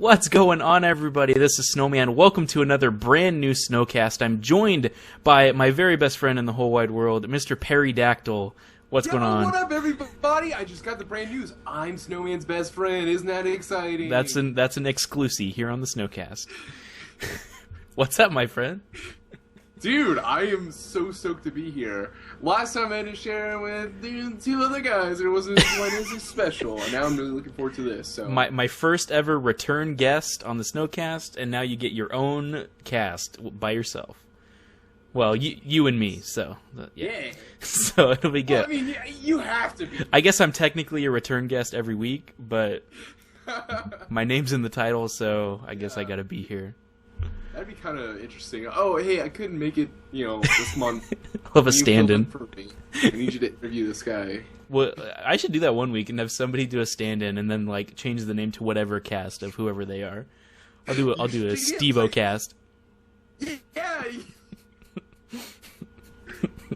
What's going on, everybody? This is Snoman. Welcome to another brand new snoCast. I'm joined by my very best friend in the whole wide world, Mr. Perrydactyl. What's going on? What up, everybody? I just got the brand news. I'm Snowman's best friend. Isn't that exciting? That's an exclusive here on the snoCast. What's up, my friend? Dude, I am so stoked to be here. Last time I had to share with two other guys, and it wasn't quite as special. And now I'm really looking forward to this. So my first ever return guest on the snoCast, and now you get your own cast by yourself. Well, you and me, so yeah. So it'll be good. Well, I mean, you have to be. I guess I'm technically a return guest every week, but my name's in the title, so I guess I gotta be here. That'd be kind of interesting. Oh, hey, I couldn't make it, this month. I'll have a stand-in. I need you to interview this guy. Well, I should do that one week and have somebody do a stand-in and then like change the name to whatever cast of whoever they are. I'll do a Steve-O cast. Yeah.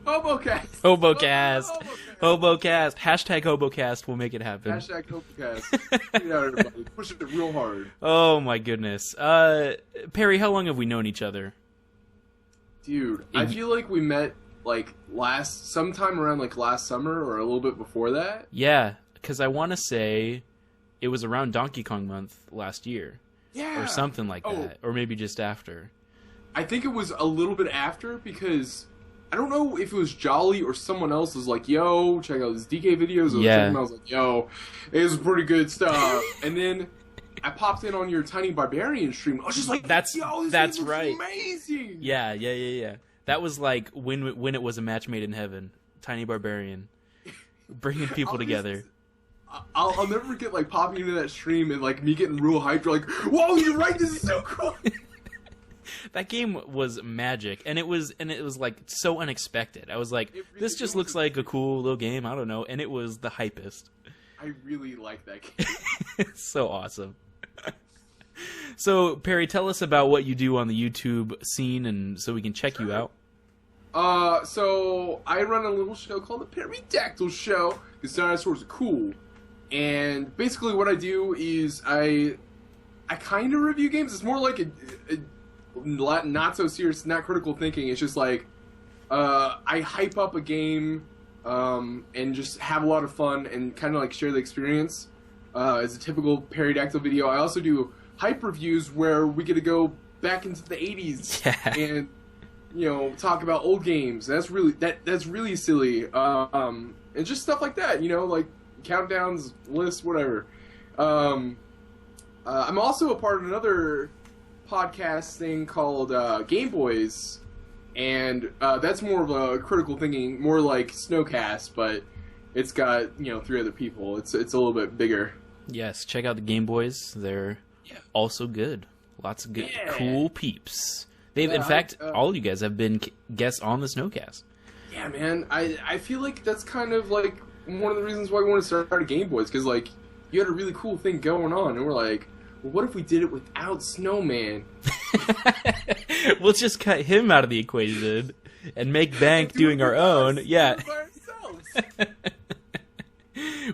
HoboCast. HoboCast. HoboCast. Hashtag HoboCast will make it happen. Hashtag HoboCast. Get it out, everybody. Push it real hard. Oh my goodness. Perry, how long have we known each other? Dude, I feel like we met sometime around last summer or a little bit before that. Yeah, because I want to say it was around Donkey Kong month last year. Yeah. Or something like that. Or maybe just after. I think it was a little bit after because I don't know if it was Jolly or someone else was like, yo, check out this DK videos. I was like, yo, it was pretty good stuff. And then I popped in on your Tiny Barbarian stream. I was just like, that's right. Amazing. Yeah. That was like when it was a match made in heaven. Tiny Barbarian. Bringing people together. I'll never forget popping into that stream and me getting real hyped. You're like, whoa, you're right, this is so cool. That game was magic, and it was so unexpected. I was like, this just looks like a cool little game. I don't know, and it was the hypest. I really like that game. So awesome. So Perry, tell us about what you do on the YouTube scene, and so we can check you out. So I run a little show called the Perrydactyl Show because dinosaurs are cool, and basically what I do is I kind of review games. It's more like a not so serious, not critical thinking. It's just I hype up a game and just have a lot of fun and kind of share the experience as a typical Perrydactyl video. I also do hype reviews where we get to go back into the 80s and talk about old games. That's really silly and just stuff like that. Countdowns, lists, whatever. I'm also a part of another podcast thing called Game Boys, and that's more of a critical thinking, more like snoCast, but it's got 3 other people. It's a little bit bigger. Yes, check out the Game Boys. They're also good. Lots of good, cool peeps. They've, in fact, all you guys have been guests on the snoCast. Yeah, man. I feel like that's kind of one of the reasons why we want to start a Game Boys, because you had a really cool thing going on, and we're like, well, what if we did it without Snoman? We'll just cut him out of the equation and make bank doing our own. Yeah.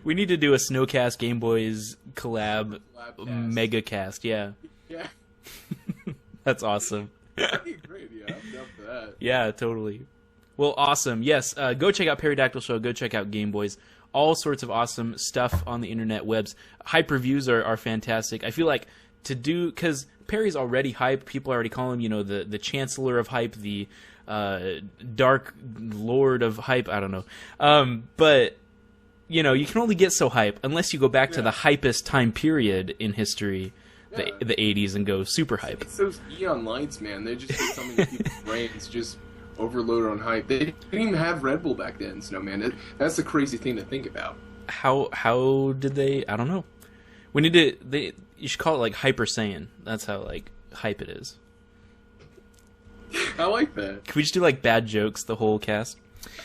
We need to do a snoCast Game Boys collab mega cast. Yeah. Yeah. That's awesome. That'd be great. Yeah, I'm down for that. Yeah, totally. Well, awesome. Yes, go check out Perrydactyl Show. Go check out Game Boys. All sorts of awesome stuff on the internet webs. Hype reviews are fantastic. I feel like because Perry's already hype. People already call him, the Chancellor of Hype, the Dark Lord of Hype. I don't know. But, you can only get so hype unless you go back to the hypest time period in history, the 80s, and go super hype. It's those Eon lights, man. They just get something in people's brains, just overloaded on hype. They didn't even have Red Bull back then, Snowman. That's the crazy thing to think about. How did they? I don't know. We need to. You should call it Hyper Saiyan. That's how hype it is. I like that. Can we just do bad jokes the whole cast?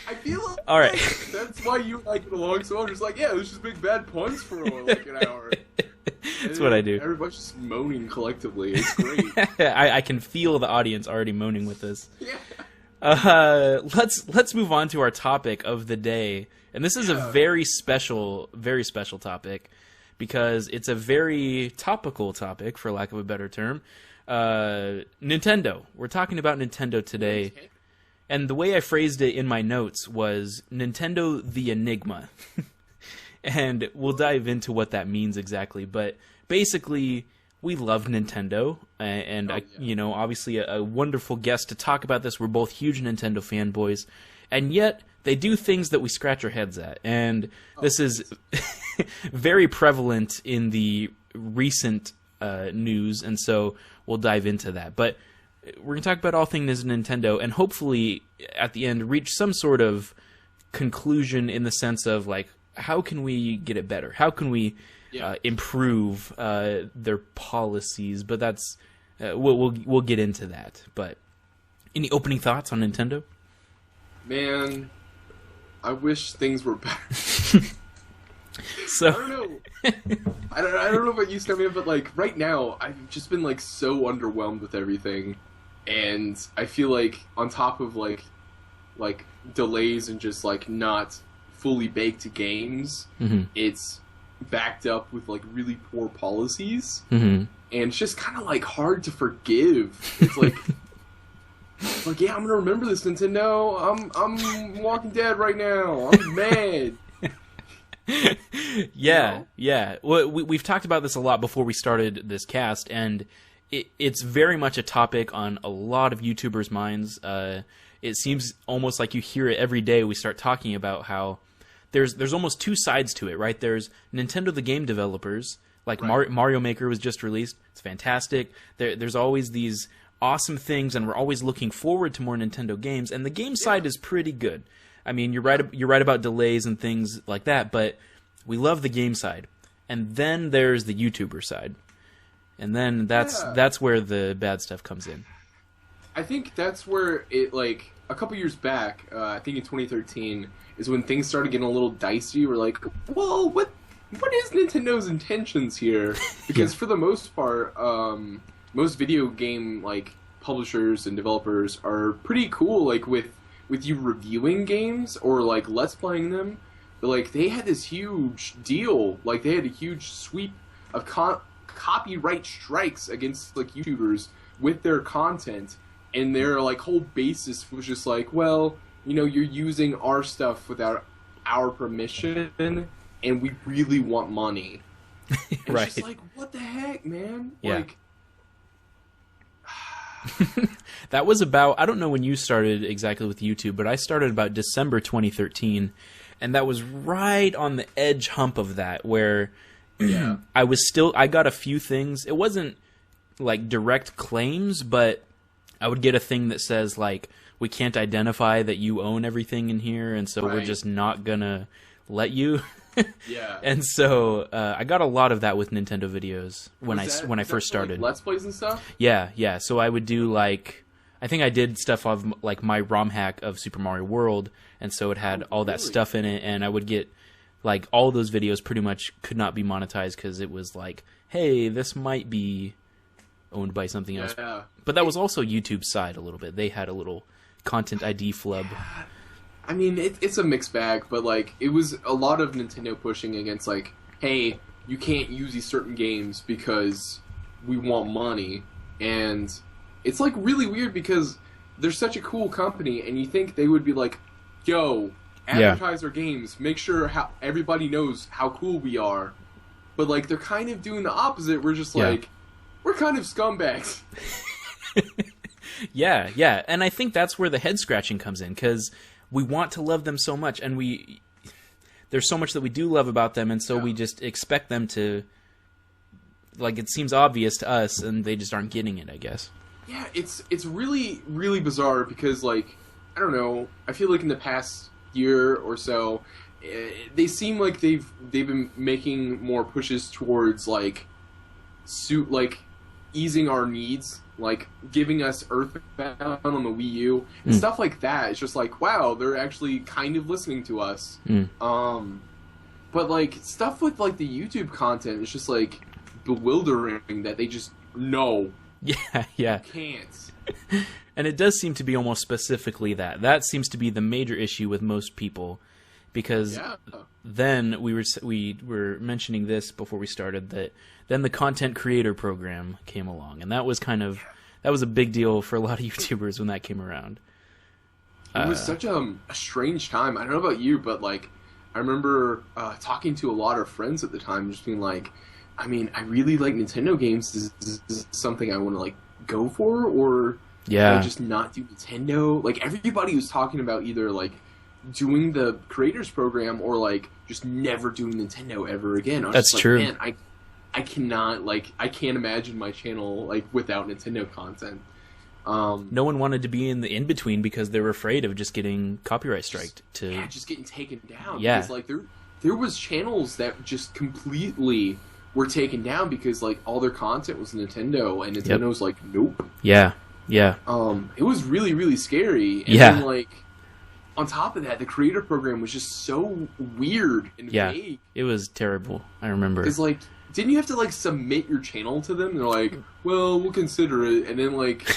I feel like all right. That's why you get along so well. Just let's just make bad puns for an hour. That's what I do. Everybody's just moaning collectively. It's great. I can feel the audience already moaning with this. Yeah. Let's move on to our topic of the day, and this is a very special topic because it's a very topical topic, for lack of a better term. Nintendo. We're talking about Nintendo today. Okay. And the way I phrased it in my notes was Nintendo the Enigma. And we'll dive into what that means exactly. But basically, we love Nintendo. And obviously a wonderful guest to talk about this. We're both huge Nintendo fanboys. And yet, they do things that we scratch our heads at. And this is very prevalent in the recent news. And so we'll dive into that. But we're going to talk about all things Nintendo, and hopefully at the end reach some sort of conclusion in the sense of, like, how can we get it better? How can we improve their policies? But that's we'll get into that. But any opening thoughts on Nintendo? Man, I wish things were better. So I don't know. I don't know about you, Snoman, but like right now, I've just been like so underwhelmed with everything. And I feel like on top of like delays and just like not fully baked games, it's backed up with like really poor policies, and it's just kind of like hard to forgive. It's like, yeah, I'm gonna remember this, Nintendo. I'm Walking Dead right now. I'm mad. Yeah. Well, we've talked about this a lot before we started this cast, and it's very much a topic on a lot of YouTubers' minds. It seems almost like you hear it every day. We start talking about how there's almost two sides to it, right? There's Nintendo the game developers, like right. Mario Maker was just released. It's fantastic. There's always these awesome things, and we're always looking forward to more Nintendo games. And the game side is pretty good. I mean, you're right about delays and things like that, but we love the game side. And then there's the YouTuber side. And then that's where the bad stuff comes in. I think that's where it, like, a couple years back, I think in 2013, is when things started getting a little dicey. We're like, well, what is Nintendo's intentions here? Because for the most part, most video game, like, publishers and developers are pretty cool, like, with you reviewing games or, like, let's playing them. But, like, they had this huge deal. Like, they had a huge sweep of copyright strikes against like YouTubers with their content, and their like whole basis was just like, well, you're using our stuff without our permission, and we really want money. And right. It's just like, what the heck, man? Yeah. Like, that was about, I don't know when you started exactly with YouTube, but I started about December 2013, and that was right on the edge hump of that, where I got a few things. It wasn't like direct claims, but I would get a thing that says like, we can't identify that you own everything in here, and so we're just not gonna let you. Yeah. And so I got a lot of that with Nintendo videos when I first started. Like Let's Plays and stuff? Yeah. So I would do like, I think I did stuff of like my ROM hack of Super Mario World, and so it had all that stuff in it, and I would get like all those videos pretty much could not be monetized because it was like, hey, this might be owned by something else. Yeah. But that was also YouTube's side a little bit. They had a little content ID flub. I mean, it's a mixed bag, but like it was a lot of Nintendo pushing against like, hey, you can't use these certain games because we want money, and it's like really weird because they're such a cool company, and you think they would be like, yo, advertise our games, make sure how everybody knows how cool we are, but like they're kind of doing the opposite. We're just like, we're kind of scumbags. Yeah, and I think that's where the head scratching comes in, because we want to love them so much, and there's so much that we do love about them, and so we just expect them to, like, it seems obvious to us, and they just aren't getting it, I guess. Yeah, it's really, really bizarre, because, like, I don't know, I feel like in the past year or so, they seem like they've been making more pushes towards, like, easing our needs, like giving us Earthbound on the Wii U and stuff like that. It's just like, wow, they're actually kind of listening to us. But like stuff with like the YouTube content is just like bewildering that they just know. Yeah. You can't. And it does seem to be almost specifically that. That seems to be the major issue with most people, because then we were mentioning this before we started, that then the content creator program came along, and that was a big deal for a lot of YouTubers when that came around. It was such a strange time. I don't know about you, but like I remember talking to a lot of friends at the time, just being like, I mean, I really like Nintendo games. Is this something I want to like go for, or should I just not do Nintendo? Like everybody was talking about either like doing the creators program or like just never doing Nintendo ever again. I was That's just like, true. Man, I cannot, like, I can't imagine my channel like without Nintendo content. No one wanted to be in the in-between because they were afraid of just getting copyright striked. Just getting taken down. Yeah. Because like there was channels that just completely were taken down because like all their content was Nintendo, and Nintendo's like, nope. Yeah. It was really, really scary. And then like on top of that, the creator program was just so weird and vague. It was terrible. I remember. Because like, didn't you have to like submit your channel to them? And they're like, well, we'll consider it. And then like,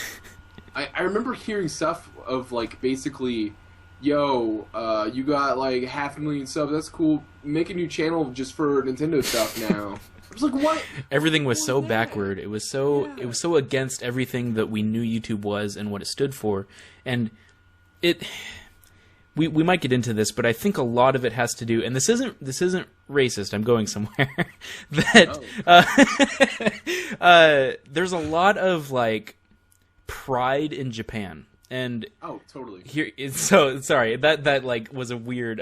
I remember hearing stuff of like basically, yo, you got like 500,000 subs. That's cool. Make a new channel just for Nintendo stuff now. I was like, what? Everything was so backward. It was so against everything that we knew YouTube was and what it stood for. And we might get into this, but I think a lot of it has to do, and this isn't racist. I'm going somewhere. There's a lot of like pride in Japan, and totally. So sorry, that like was a weird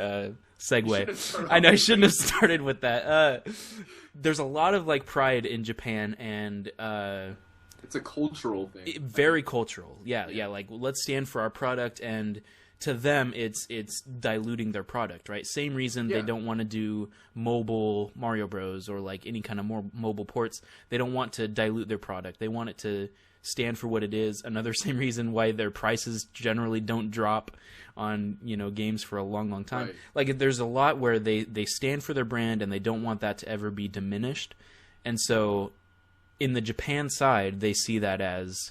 segue. I know I shouldn't have started with that. There's a lot of like pride in Japan, and it's a cultural thing. Very cultural. Yeah. Like, let's stand for our product, and to them, it's diluting their product, right? Same reason they don't want to do mobile Mario Bros. Or like any kind of more mobile ports. They don't want to dilute their product. They want it to stand for what it is. Another same reason why their prices generally don't drop on games for a long time. Right. Like, there's a lot where they stand for their brand and they don't want that to ever be diminished. And so, in the Japan side, they see that as,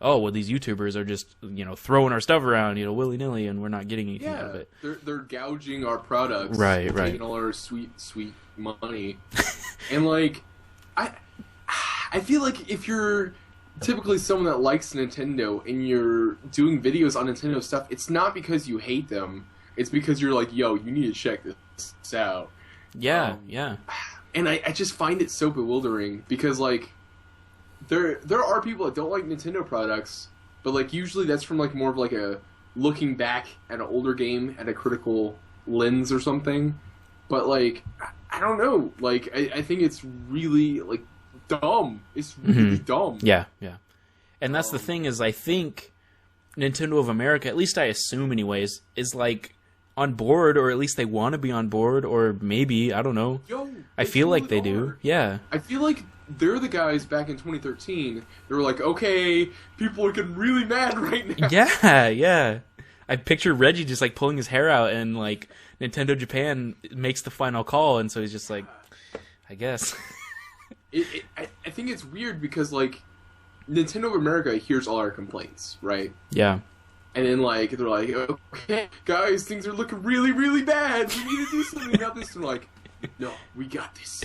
oh, well, these YouTubers are just, throwing our stuff around, willy-nilly, and we're not getting anything out of it. They're gouging our products. Right. Taking all our sweet money. And, like, I feel like if you're typically someone that likes Nintendo and you're doing videos on Nintendo stuff, it's not because you hate them. It's because you're like, yo, you need to check this out. Yeah. And I just find it so bewildering because, like, there are people that don't like Nintendo products, but like usually that's from like more of like a looking back at an older game at a critical lens or something. But like I don't know, like I think it's really like dumb. It's really dumb. Yeah. And that's the thing is, I think Nintendo of America, at least I assume anyways, is like on board, or at least they want to be on board, or maybe, I don't know. I feel like they do. Yeah. I feel like they're the guys back in 2013. They were like, okay, people are getting really mad right now. Yeah. I picture Reggie just like pulling his hair out, and like Nintendo Japan makes the final call, and so he's just like, I guess. I think it's weird because like Nintendo of America hears all our complaints, right? Yeah. And then like they're like, okay, guys, things are looking really, really bad. We need to do something about this. And like, no, we got this.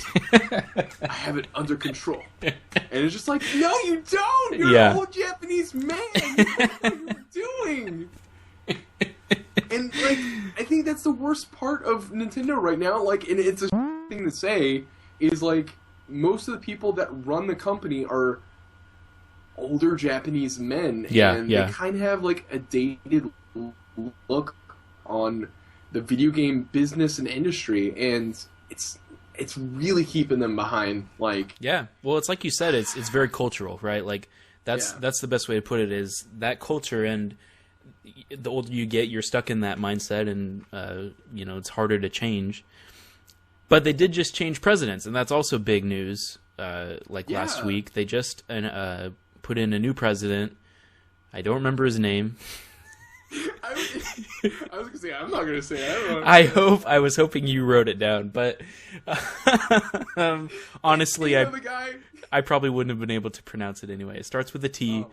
I have it under control. And it's just like, no, you don't. You're an old Japanese man. You know what you're doing. And like, I think that's the worst part of Nintendo right now. Like, and it's a thing to say is like most of the people that run the company are older Japanese men. And they kind of have like a dated look on the video game business and industry, and it's really keeping them behind. Like, well, it's like you said, it's very cultural, right? Like that's the best way to put it, is that culture, and the older you get, you're stuck in that mindset, and it's harder to change. But they did just change presidents, and that's also big news. Last week, they just put in a new president. I don't remember his name. I was gonna say, I'm not gonna say it. I was hoping you wrote it down, but honestly, I probably wouldn't have been able to pronounce it anyway. It starts with a T.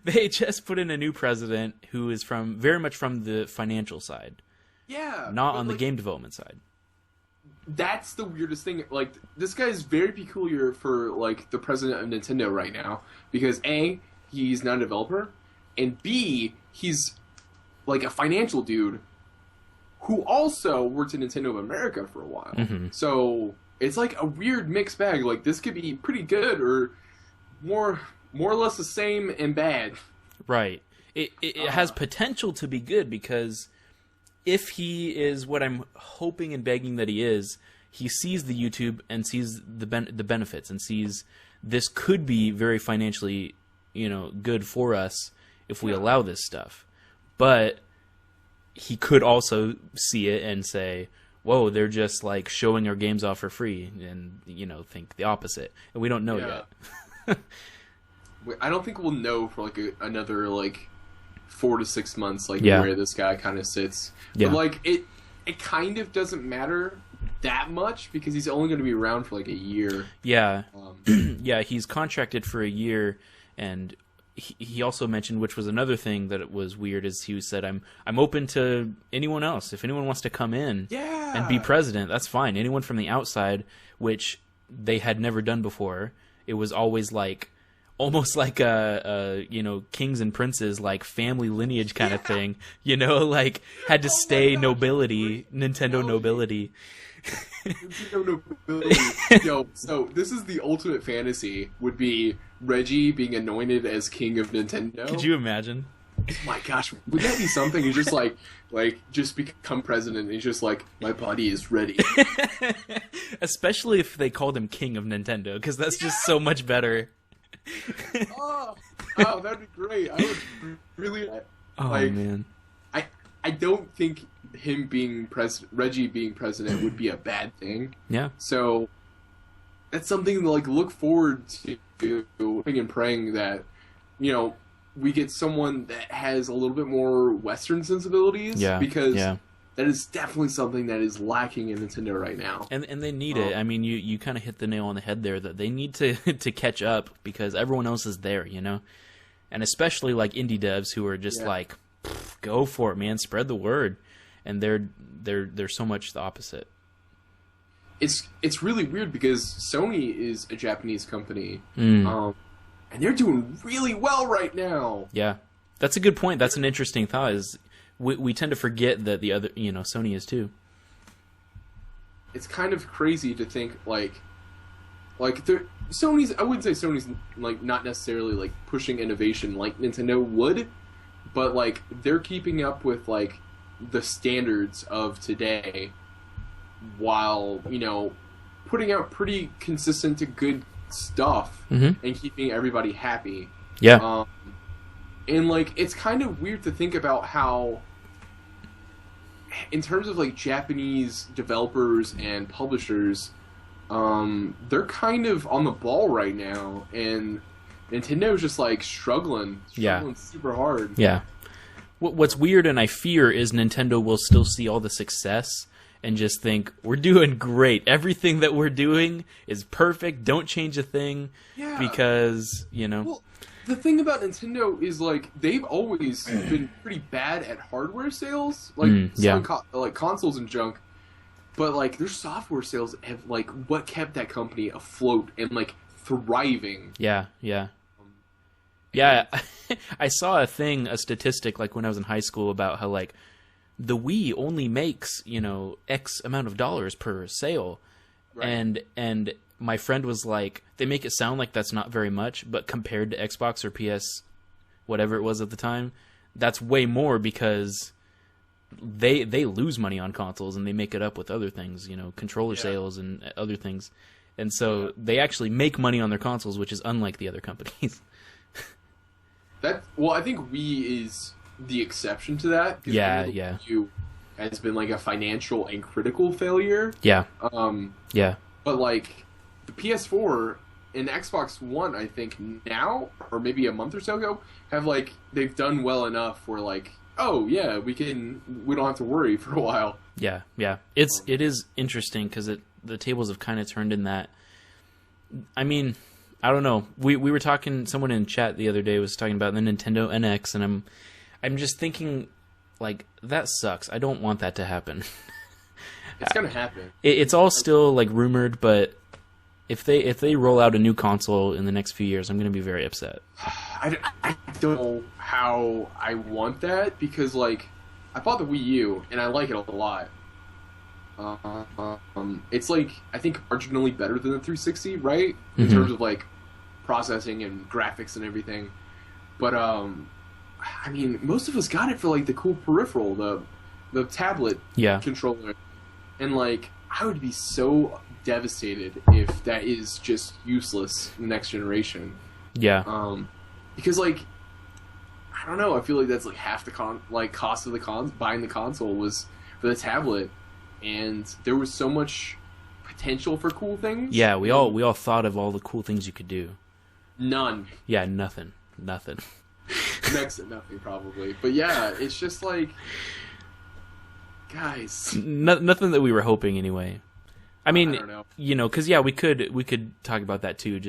They just put in a new president who is very much from the financial side, Yeah, not but, on the like, game development side. that's the weirdest thing. Like, this guy is very peculiar for, like, the president of Nintendo right now. Because, A, he's not a developer, and B, he's, like, a financial dude who also worked at Nintendo of America for a while. Mm-hmm. So, it's like a weird mixed bag. Like, this could be pretty good or more or less the same and bad. Right. It has potential to be good because if he is what I'm hoping and begging that he is, he sees the YouTube and sees the benefits and sees this could be very financially, good for us if we allow this stuff. But he could also see it and say, whoa, they're just like showing our games off for free, and think the opposite. And we don't know yet. I don't think we'll know for like another like 4 to 6 months, like where this guy kind of sits. Yeah. But like it kind of doesn't matter that much because he's only going to be around for like a year. Yeah, yeah. He's contracted for a year, and he also mentioned, which was another thing that it was weird, is he said, "I'm open to anyone else. If anyone wants to come in and be president, that's fine. Anyone from the outside," which they had never done before. It was always like almost like a kings and princes, like family lineage kind of thing. Like had to stay nobility, Nintendo nobility. Nintendo nobility. Yo, so this is the ultimate fantasy. Would be Reggie being anointed as king of Nintendo. Could you imagine? Oh my gosh, would that be something? He's just like just become president. And he's just like, my body is ready. Especially if they called him king of Nintendo, because that's just so much better. oh, that'd be great. I would really. Oh man, I don't think him being Reggie being president would be a bad thing. Yeah. So that's something to like look forward to, hoping and praying that we get someone that has a little bit more Western sensibilities. Yeah. Because that is definitely something that is lacking in Nintendo right now. And they need it. I mean, you kind of hit the nail on the head there, that they need to catch up because everyone else is there, and especially like indie devs who are just like, go for it, man, spread the word, and they're so much the opposite. It's really weird because Sony is a Japanese company, and they're doing really well right now. Yeah, that's a good point. That's an interesting thought. Is we tend to forget that the other, Sony is too. It's kind of crazy to think like Sony's. I wouldn't say Sony's like not necessarily like pushing innovation like Nintendo would, but like they're keeping up with like the standards of today, while putting out pretty consistent to good stuff and keeping everybody happy. Yeah. And like it's kind of weird to think about how, in terms of like Japanese developers and publishers, they're kind of on the ball right now, and Nintendo's just like struggling super hard. Yeah. What's weird and I fear is Nintendo will still see all the success and just think, we're doing great. Everything that we're doing is perfect. Don't change a thing. Yeah. Because, Well, the thing about Nintendo is, like, they've always been pretty bad at hardware sales. Like, like consoles and junk. But, like, their software sales have, like, what kept that company afloat and, like, thriving. Yeah. Yeah, I saw a statistic, like, when I was in high school about how, like, the Wii only makes, X amount of dollars per sale. Right. And my friend was like, they make it sound like that's not very much, but compared to Xbox or PS, whatever it was at the time, that's way more because they lose money on consoles and they make it up with other things, controller sales and other things. And so they actually make money on their consoles, which is unlike the other companies. I think Wii is the exception to that. Yeah. Wii has been like a financial and critical failure. Yeah. Yeah. But like the PS4 and Xbox One, I think now, or maybe a month or so ago, they've done well enough where like, oh yeah, we don't have to worry for a while. Yeah. It is interesting because the tables have kind of turned in that. I mean, I don't know. We were talking. Someone in chat the other day was talking about the Nintendo NX, and I'm just thinking, like, that sucks. I don't want that to happen. It's gonna happen. It's all still like rumored, but if they roll out a new console in the next few years, I'm gonna be very upset. I don't know how I want that, because like I bought the Wii U and I like it a lot. It's like, I think marginally better than the 360, right? In terms of like processing and graphics and everything. But I mean, most of us got it for like the cool peripheral, the tablet controller, and like I would be so devastated if that is just useless in the next generation. Yeah. Because like, I don't know, I feel like that's like half the cost of the buying the console was for the tablet, and there was so much potential for cool things. Yeah, we all thought of all the cool things you could do. None. Yeah, nothing. Next to nothing, probably. But yeah, it's just like, guys, nothing that we were hoping anyway. I mean, I don't know. You know, because yeah, we could talk about that too.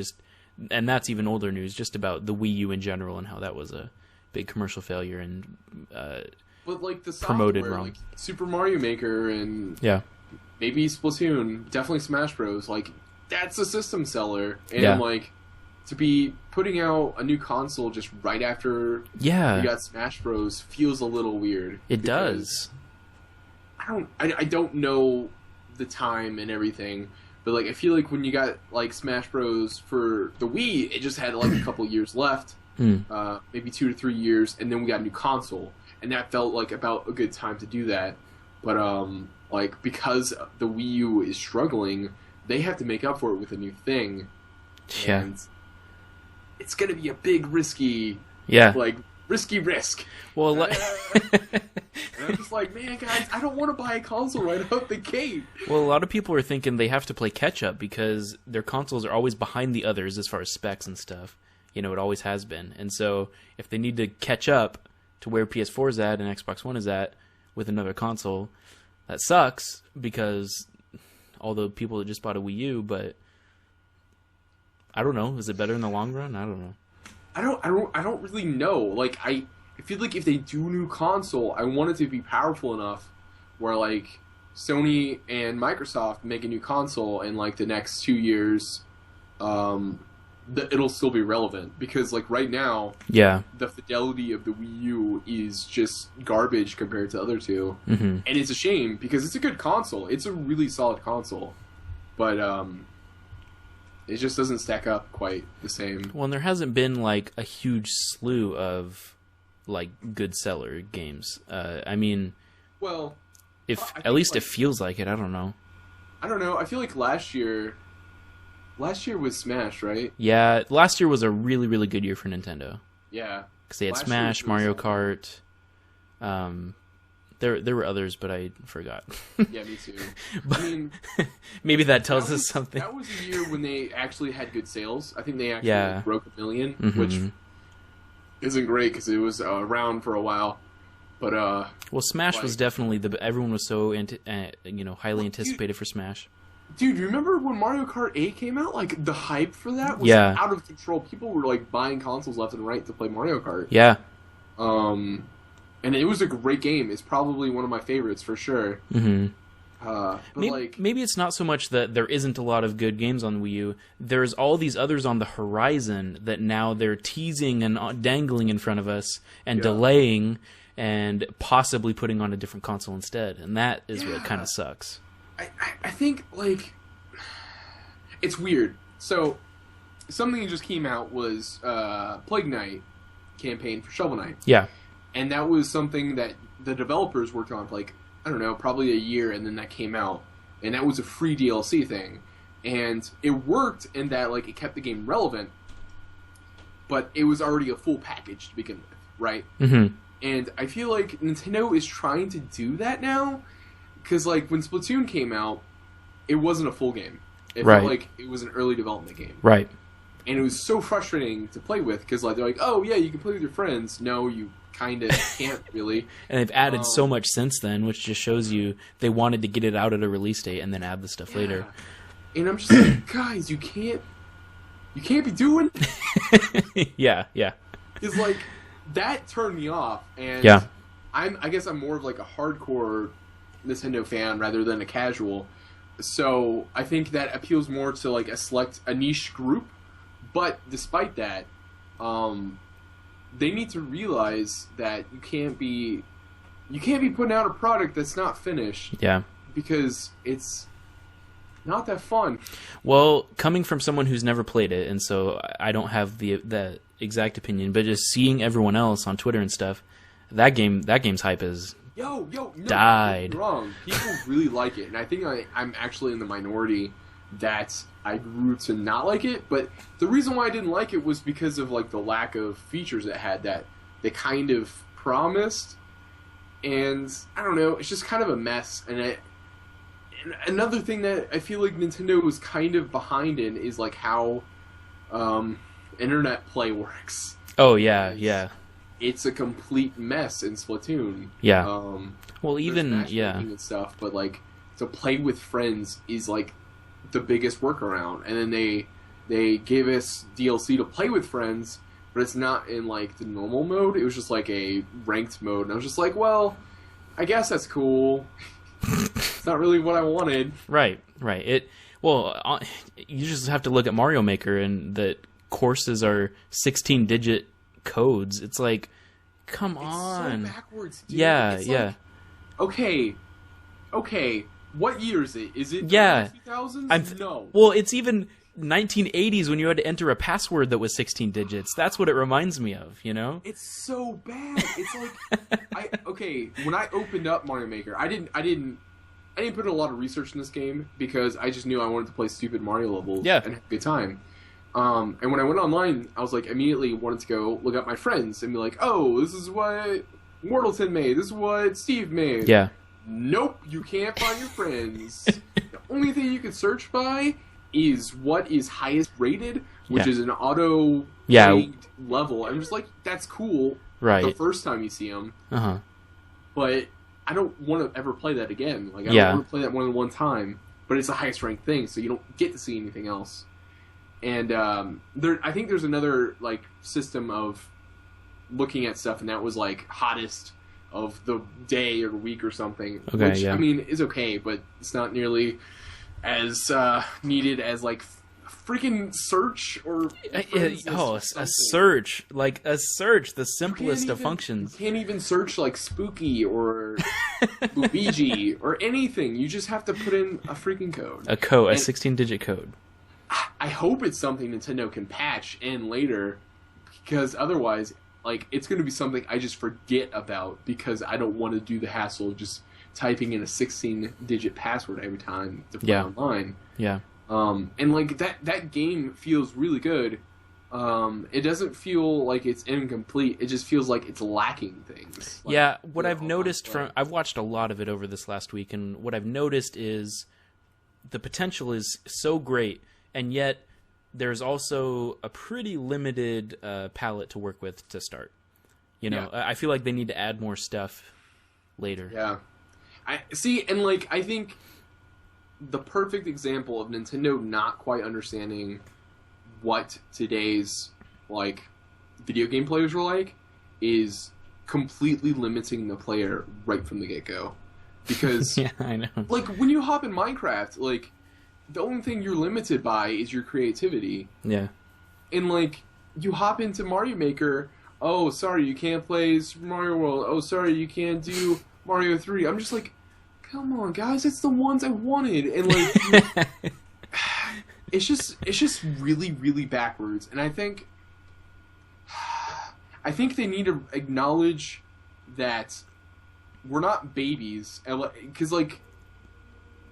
And that's even older news, just about the Wii U in general and how that was a big commercial failure and but like the promoted software, wrong. like Super Mario Maker and maybe Splatoon, definitely Smash Bros. Like, that's a system seller, and like, to be putting out a new console just right after you got Smash Bros. Feels a little weird. It does. I don't know the time and everything, but like I feel like when you got like Smash Bros. For the Wii, it just had like a couple years left, maybe 2 to 3 years, and then we got a new console, and that felt like about a good time to do that. But like, because the Wii U is struggling, they have to make up for it with a new thing. And it's gonna be a big risky risk. Well, and I'm just like, man, guys, I don't want to buy a console right out the gate. Well, a lot of people are thinking they have to play catch up because their consoles are always behind the others as far as specs and stuff. You know, it always has been. And so if they need to catch up to where PS4 is at and Xbox One is at with another console, that sucks, because all the people that just bought a Wii U, but I don't know. Is it better in the long run? I don't know. I don't really know. Like, I feel like if they do a new console, I want it to be powerful enough where like Sony and Microsoft make a new console in like the next 2 years, it'll still be relevant, because like right now, the fidelity of the Wii U is just garbage compared to the other two, and it's a shame because it's a good console. It's a really solid console, but it just doesn't stack up quite the same. Well, and there hasn't been like a huge slew of like good seller games. I mean, well, if at least it feels like it. I don't know. I feel like last year was Smash, right? Yeah, last year was a really, really good year for Nintendo. Yeah, because they had Smash, Mario Kart. There were others, but I forgot. Yeah, me too. But I mean, maybe that tells us something. That was a year when they actually had good sales. I think they actually broke 1 million, which isn't great because it was around for a while. But well, Smash was definitely everyone was so highly anticipated for Smash. Dude, remember when Mario Kart 8 came out? Like, the hype for that was out of control. People were like buying consoles left and right to play Mario Kart. Yeah. And it was a great game. It's probably one of my favorites for sure. But maybe it's not so much that there isn't a lot of good games on Wii U. There's all these others on the horizon that now they're teasing and dangling in front of us and delaying and possibly putting on a different console instead. And that is what kind of sucks. I think, like, it's weird. So, something that just came out was Plague Knight campaign for Shovel Knight. Yeah. And that was something that the developers worked on for, like, I don't know, probably a year, and then that came out. And that was a free DLC thing. And it worked in that, like, it kept the game relevant, but it was already a full package to begin with, right? And I feel like Nintendo is trying to do that now, because, like, when Splatoon came out, it wasn't a full game. It felt like it was an early development game. Right. And it was so frustrating to play with, because, like, they're like, oh, yeah, you can play with your friends. No, you kind of can't, really. And they've added so much since then, which just shows you they wanted to get it out at a release date and then add the stuff later. And I'm just like, guys, you can't be doing Yeah. It's like, that turned me off. And I guess I'm more of like a hardcore Nintendo fan rather than a casual. So I think that appeals more to like a niche group. But despite that, they need to realize that you can't be putting out a product that's not finished. Yeah. Because it's not that fun. Well, coming from someone who's never played it, and so I don't have the exact opinion, but just seeing everyone else on Twitter and stuff, that game's hype is no, died. Wrong. People really like it, and I think I'm actually in the minority that I grew to not like it. But the reason why I didn't like it was because of like the lack of features it had that they kind of promised, and I don't know, it's just kind of a mess. And another thing that I feel like Nintendo was kind of behind in is like how internet play works. Oh yeah. It's a complete mess in Splatoon. Yeah. Well, even and stuff, but like to play with friends is like the biggest workaround. And then they gave us DLC to play with friends, but it's not in like the normal mode. It was just like a ranked mode, and I was just like, well, I guess that's cool. It's not really what I wanted. Right. You just have to look at Mario Maker, and the courses are 16-digit codes. It's like, come on. It's so backwards, dude. Yeah, it's yeah. Like, okay. What year is it? Is it 2000s? No. Well, it's even 1980s when you had to enter a password that was 16 digits. That's what it reminds me of, you know? It's so bad. It's like when I opened up Mario Maker, I didn't put in a lot of research in this game because I just knew I wanted to play stupid Mario levels and have a good time. And when I went online, I was like immediately wanted to go look up my friends and be like, oh, this is what Mortalton made. This is what Steve made. Yeah. Nope, you can't find your friends. The only thing you can search by is what is highest rated, which is an auto level. I'm just like, that's cool. Right. The first time you see them. Uh-huh. But I don't want to ever play that again. Like, I don't want to play that more than one time. But it's the highest ranked thing, so you don't get to see anything else. And I think there's another like system of looking at stuff, and that was like hottest of the day or week or something. Okay, which, I mean, is okay, but it's not nearly as needed as like freaking search or a search, the simplest of functions. You can't even search like spooky or Luigi or anything. You just have to put in a freaking code. A 16-digit code. I hope it's something Nintendo can patch in later, because otherwise, like, it's going to be something I just forget about because I don't want to do the hassle of just typing in a 16-digit password every time to play online. Yeah. And like that game feels really good. It doesn't feel like it's incomplete. It just feels like it's lacking things. Like, what I've noticed I've watched a lot of it over this last week, and what I've noticed is the potential is so great, and yet there's also a pretty limited palette to work with to start. You know, I feel like they need to add more stuff later. Yeah. I think the perfect example of Nintendo not quite understanding what today's like video game players were like is completely limiting the player right from the get-go. Because I know. Like when you hop in Minecraft, like the only thing you're limited by is your creativity. Yeah. And like you hop into Mario Maker, oh sorry, you can't play Super Mario World. Oh sorry, you can't do Mario 3. I'm just like, come on, guys, it's the ones I wanted. And like it's just really, really backwards. And I think they need to acknowledge that we're not babies, because like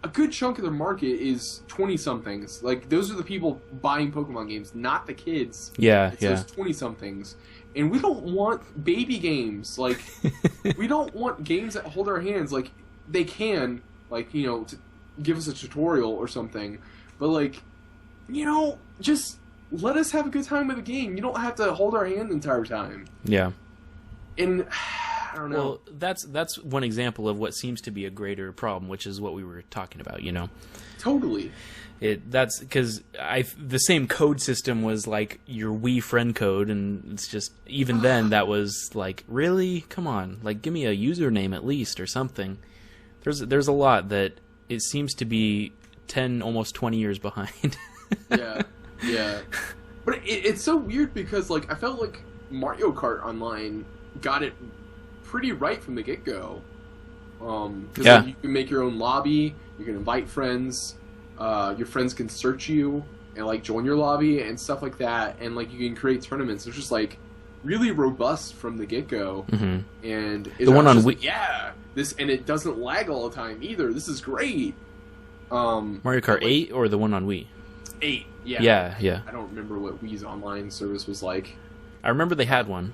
a good chunk of their market is 20-somethings. Like those are the people buying Pokemon games, not the kids. Yeah, it's those 20-somethings. And we don't want baby games. Like we don't want games that hold our hands. Like they can, like, you know, to give us a tutorial or something, but like, you know, just let us have a good time with the game. You don't have to hold our hand the entire time. Yeah. And I don't know. Well, that's one example of what seems to be a greater problem, which is what we were talking about. Totally. That's because the same code system was like your Wii friend code, and it's just even then that was like, really, come on, like give me a username at least or something. There's a lot that it seems to be 10, almost 20 years behind. Yeah. But it's so weird because like I felt like Mario Kart Online got it pretty right from the get-go. Because like, you can make your own lobby, you can invite friends, your friends can search you and like join your lobby and stuff like that, and like you can create tournaments. It's just like really robust from the get-go. Mm-hmm. And the one on Wii, and it doesn't lag all the time either. This is great. Mario Kart 8 or the one on Wii? 8, yeah. I don't remember what Wii's online service was like. I remember they had one.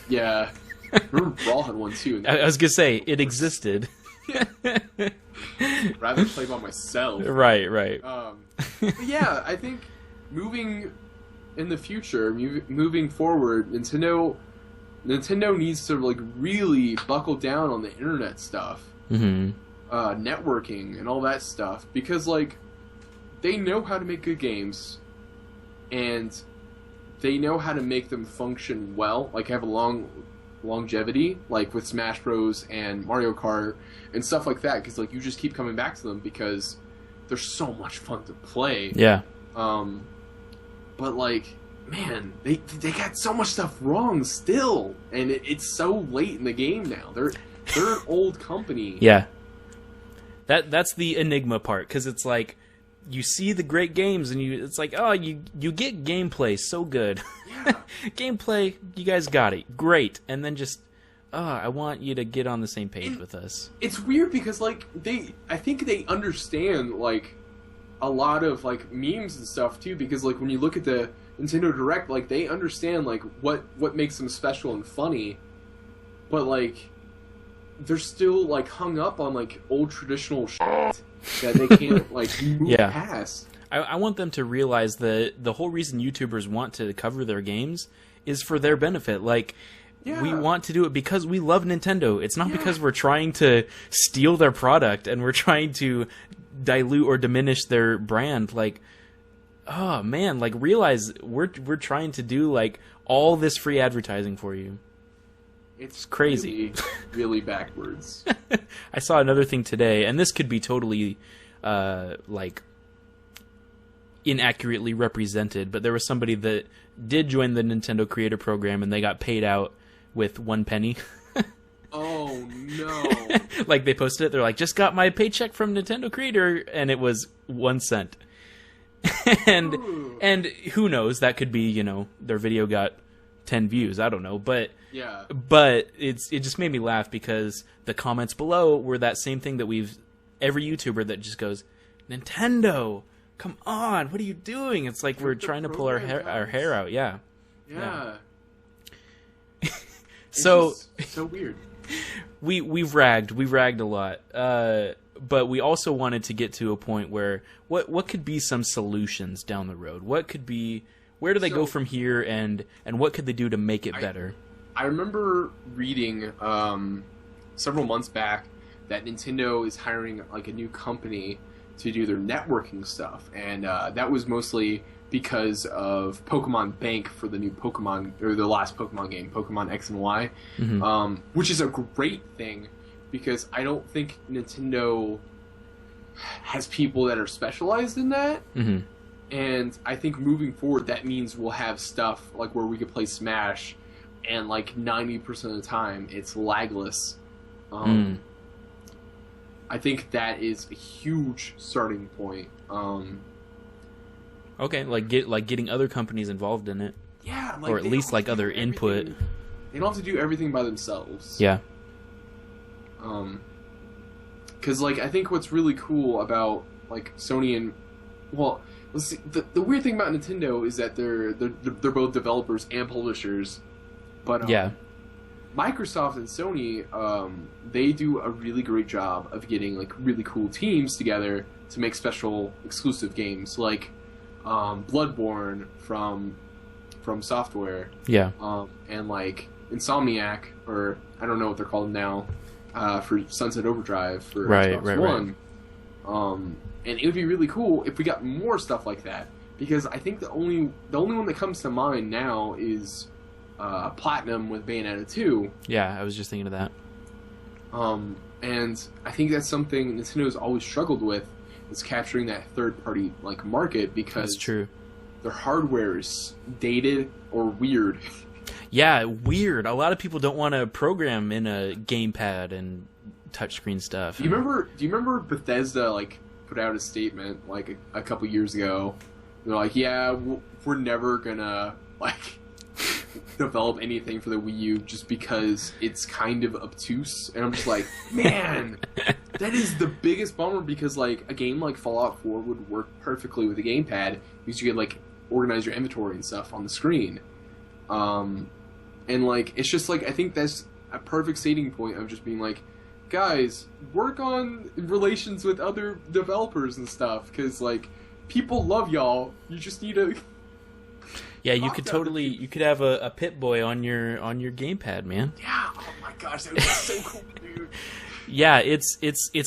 Yeah. I remember Brawl had one too. I was gonna say, it existed. Rather play by myself. Right. But yeah, I think moving in the future, moving forward, Nintendo needs to like really buckle down on the internet stuff, networking and all that stuff, because like they know how to make good games, and they know how to make them function well, like have a long longevity, like with Smash Bros. And Mario Kart and stuff like that, because like you just keep coming back to them because they're so much fun to play. Yeah. But like, man, they got so much stuff wrong still, and it's so late in the game now. They're an old company. Yeah. That's the Enigma part, because it's like you see the great games and it's like, oh, you get gameplay so good. Yeah. Gameplay, you guys got it. Great. And then just, I want you to get on the same page with us. It's weird because like I think they understand like a lot of like memes and stuff too, because like when you look at the Nintendo Direct, like they understand like what makes them special and funny, but like they're still like hung up on like old traditional shit that they can't like move past. I want them to realize that the whole reason YouTubers want to cover their games is for their benefit. Like, we want to do it because we love Nintendo. It's not because we're trying to steal their product and we're trying to dilute or diminish their brand. Like, oh man, like realize we're trying to do like all this free advertising for you. It's crazy. Really, really backwards. I saw another thing today, and this could be totally like inaccurately represented, but there was somebody that did join the Nintendo Creator Program and they got paid out with 1 penny. Oh no. Like they posted it, they're like, just got my paycheck from Nintendo Creator, and it was 1 cent. and who knows, that could be, their video got 10 views, I don't know, but it just made me laugh because the comments below were that same thing that every YouTuber that just goes, Nintendo, come on, what are you doing? It's like we're trying to pull our hair out. Yeah. So weird. We've ragged a lot, but we also wanted to get to a point where what could be some solutions down the road? What could be, where do they go from here, and what could they do to make it better? I remember reading several months back that Nintendo is hiring like a new company to do their networking stuff, and that was mostly because of Pokemon Bank for the new Pokemon, or the last Pokemon game, Pokemon X and Y, which is a great thing because I don't think Nintendo has people that are specialized in that, and I think moving forward that means we'll have stuff like where we could play Smash, and like 90% of the time it's lagless. I think that is a huge starting point. Okay, getting other companies involved in it. Yeah, or at least like other input. They don't have to do everything by themselves. Yeah. Because like I think what's really cool about like Sony and let's see, the weird thing about Nintendo is that they're both developers and publishers, but Microsoft and Sony, they do a really great job of getting like really cool teams together to make special exclusive games, like Bloodborne from Software. Yeah. And like Insomniac, or I don't know what they're called now, for Sunset Overdrive for Right, Xbox One. And it would be really cool if we got more stuff like that, because I think the only one that comes to mind now is Platinum with Bayonetta 2. Yeah, I was just thinking of that. And I think that's something Nintendo's always struggled with, is capturing that third-party like market, because That's true. their hardware is dated or weird. Yeah, weird. A lot of people don't want to program in a gamepad and touchscreen stuff. Do you remember Bethesda like put out a statement like a couple years ago? They're like, yeah, we're never gonna like develop anything for the Wii U just because it's kind of obtuse. And I'm just like, man, that is the biggest bummer, because like a game like Fallout 4 would work perfectly with a gamepad, because you could like organize your inventory and stuff on the screen. And like, it's just like, I think that's a perfect stating point of just being like, guys, work on relations with other developers and stuff, because like people love y'all. You just need to. Yeah, you could have a Pip-Boy on your gamepad, man. Yeah. Oh my gosh, that would be so cool, dude. Yeah, it's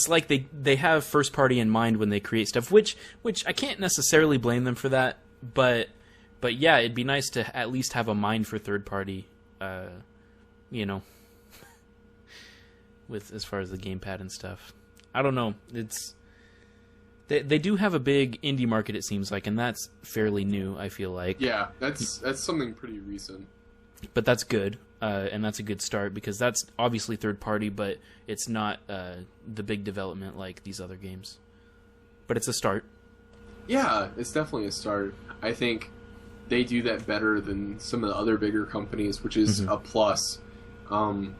like they have first party in mind when they create stuff, which I can't necessarily blame them for that, but yeah, it'd be nice to at least have a mind for third party, with as far as the gamepad and stuff. I don't know. They do have a big indie market, it seems like, and that's fairly new, I feel like. Yeah, that's something pretty recent. But that's good, and that's a good start, because that's obviously third party, but it's not the big development like these other games. But it's a start. Yeah, it's definitely a start. I think they do that better than some of the other bigger companies, which is a plus.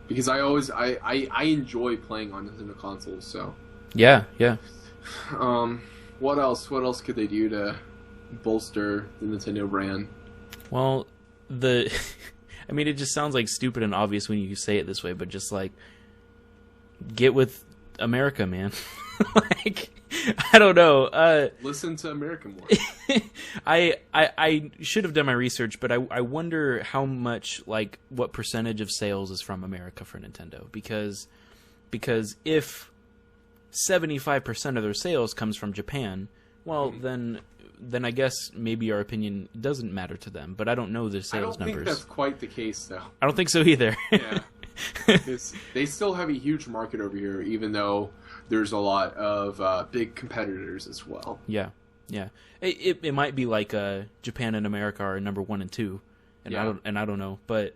Because I enjoy playing on Nintendo consoles, so. Yeah. What else? What else could they do to bolster the Nintendo brand? Well, I mean, it just sounds like stupid and obvious when you say it this way, but just like, get with America, man. Like, I don't know. Listen to America more. I should have done my research, but I wonder how much, like, what percentage of sales is from America for Nintendo, because if 75% of their sales comes from Japan, well, then I guess maybe our opinion doesn't matter to them. But I don't know the sales numbers. I don't think that's quite the case, though. I don't think so either. Yeah. They still have a huge market over here, even though there's a lot of big competitors as well. Yeah. It might be like Japan and America are number 1 and 2, and I don't know, but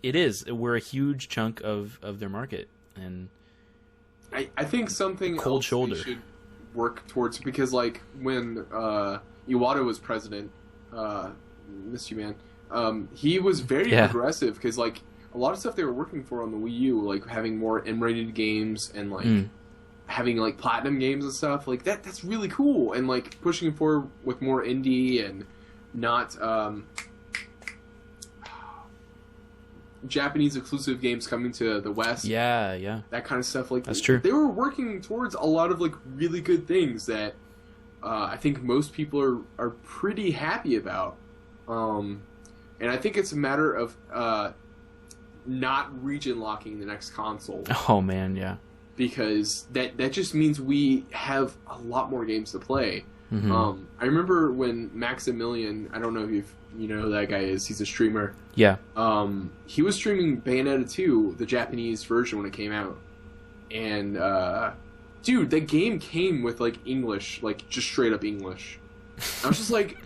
it is. We're a huge chunk of their market, and I think something cold else shoulder. we should work towards, because like when Iwata was president, miss you, man. He was very progressive, because like a lot of stuff they were working for on the Wii U, like having more M-rated games and like having like platinum games and stuff like that. That's really cool, and like pushing forward with more indie and not Japanese exclusive games coming to the West. Yeah. That kind of stuff. Like, that's true. They were working towards a lot of like really good things that I think most people are pretty happy about. And I think it's a matter of not region locking the next console. Oh man, yeah. Because that just means we have a lot more games to play. I remember when Maximilian, I don't know if you know who that guy is, he's a streamer. Yeah. He was streaming Bayonetta 2, the Japanese version, when it came out. And, dude, the game came with, like, English, like, just straight up English. I was just like,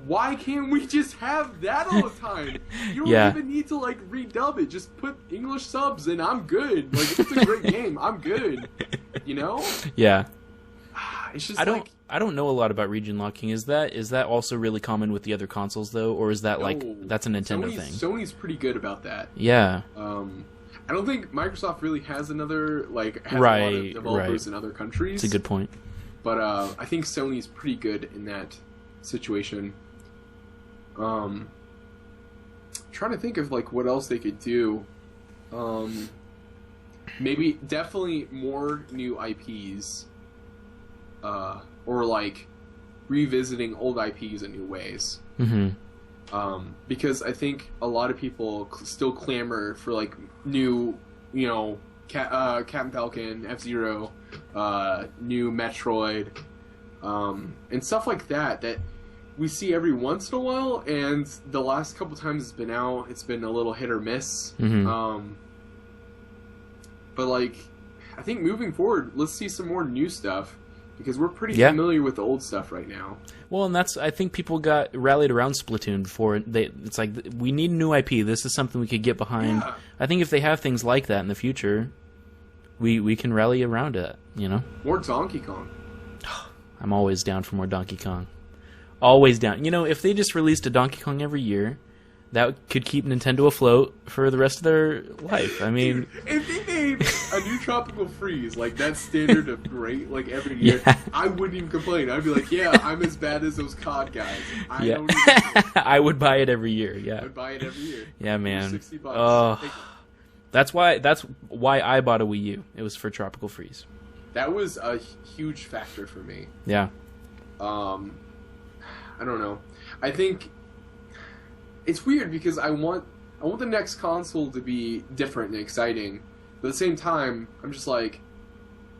why can't we just have that all the time? You don't even need to, like, redub it. Just put English subs and I'm good. Like, if it's a great game, I'm good. You know? Yeah. It's just I don't know a lot about region locking. Is that also really common with the other consoles though, or is that that's a Nintendo thing? Sony's pretty good about that. Yeah. I don't think Microsoft really has another a lot of developers in other countries. It's a good point. But I think Sony's pretty good in that situation. Trying to think of like what else they could do. Maybe definitely more new IPs. Or like revisiting old IPs in new ways. Because I think a lot of people still clamor for like new, Captain Falcon, F-Zero, new Metroid, and stuff like that we see every once in a while, and the last couple times it's been out, it's been a little hit or miss. Mm-hmm. But like, I think moving forward, let's see some more new stuff, because we're pretty familiar with the old stuff right now. Well, and I think people got rallied around Splatoon before. It's like, we need a new IP. This is something we could get behind. Yeah. I think if they have things like that in the future, we can rally around it, More Donkey Kong. I'm always down for more Donkey Kong. Always down. If they just released a Donkey Kong every year, that could keep Nintendo afloat for the rest of their life. I mean... Dude, if they made a new Tropical Freeze, like that standard of great, like every year, I wouldn't even complain. I'd be like, yeah, I'm as bad as those COD guys. Don't I would buy it every year, yeah. I'd buy it every year. Yeah, man. $60. Oh, that's why I bought a Wii U. It was for Tropical Freeze. That was a huge factor for me. Yeah. I don't know. I think it's weird because I want the next console to be different and exciting, but at the same time, I'm just like,